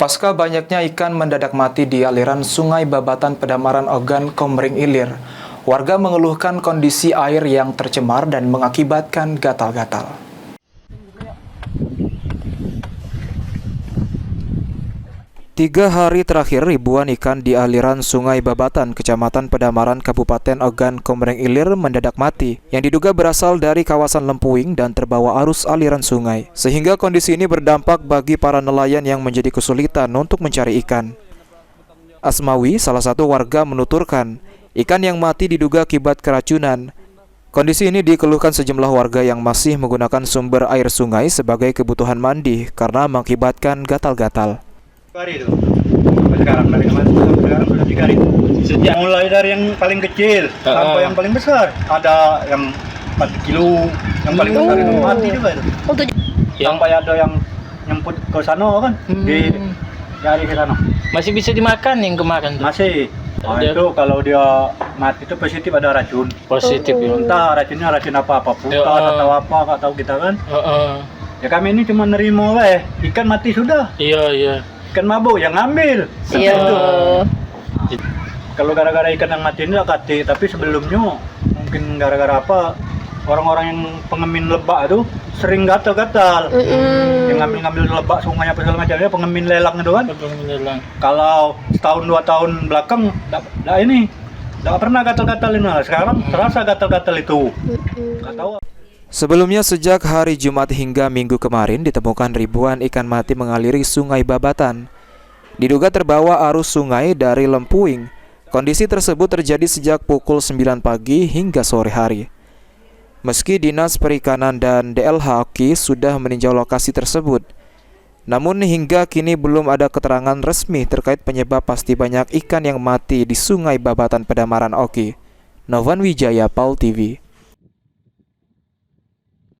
Pasca banyaknya ikan mendadak mati di aliran Sungai Babatan Pedamaran Ogan, Komering Ilir, warga mengeluhkan kondisi air yang tercemar dan mengakibatkan gatal-gatal. Tiga hari terakhir, ribuan ikan di aliran Sungai Babatan, Kecamatan Pedamaran, Kabupaten Ogan, Komering Ilir mendadak mati, yang diduga berasal dari kawasan Lempuing dan terbawa arus aliran sungai. Sehingga kondisi ini berdampak bagi para nelayan yang menjadi kesulitan untuk mencari ikan. Asmawi, salah satu warga, menuturkan, ikan yang mati diduga akibat keracunan. Kondisi ini dikeluhkan sejumlah warga yang masih menggunakan sumber air sungai sebagai kebutuhan mandi karena mengakibatkan gatal-gatal. Hari itu sampai sekarang sudah 3 hari. Sejak mulai dari yang paling kecil sampai yang paling besar, ada yang 4 kilo, yang paling besar itu mati juga itu. Sampai ada yang nyemput ke sana kan, di dari ke sana. Masih bisa dimakan yang kemarin tuh? Masih. Nah, itu kalau dia mati itu positif ada racun. Positif ya. Entah racunnya racun apa putat atau apa, nggak tahu kita kan. Ya kami ini cuma nerima ikan mati sudah. Iya. Ikan mabuk yang ngambil. Iya. Kalau gara-gara ikan yang mati ini kati, tapi sebelumnya mungkin gara-gara apa orang-orang yang pengemin lebak itu sering gatal-gatal. Yang ngambil-ngambil lebak sungai apa segala macamnya, pengemin lelang itu kan. Kalau setahun 2 tahun belakang enggak pernah gatal-gatal ini. Sekarang terasa gatal-gatal itu. Enggak tahu. Sebelumnya, sejak hari Jumat hingga Minggu kemarin ditemukan ribuan ikan mati mengaliri Sungai Babatan. Diduga terbawa arus sungai dari Lempuing. Kondisi tersebut terjadi sejak pukul 9 pagi hingga sore hari. Meski Dinas Perikanan dan DLH Oki sudah meninjau lokasi tersebut, namun hingga kini belum ada keterangan resmi terkait penyebab pasti banyak ikan yang mati di Sungai Babatan Pedamaran Oki. Novan Wijaya, PAUL TV.